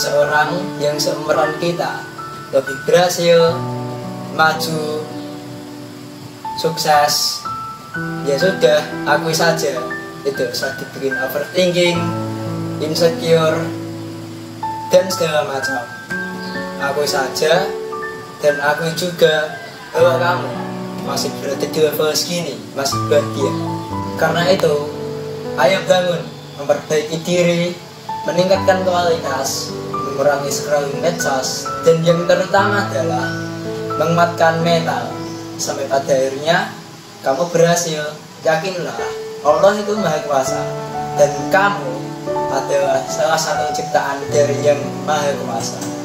seorang yang seumuran kita lebih berhasil, maju, sukses, ya sudah, akui saja. Itu usah dibikin overthinking, insecure, dan segala macam. Akui saja, dan akui juga bahwa kamu masih berada di level segini, masih bahagia. Karena itu, ayo bangun, memperbaiki diri, meningkatkan kualitas, mengurangi scrolling medsos, dan yang terutama adalah menguatkan mental. Sampai pada akhirnya kamu berhasil. Yakinlah, Allah itu Maha Kuasa, dan kamu adalah salah satu ciptaan dari Yang Maha Kuasa.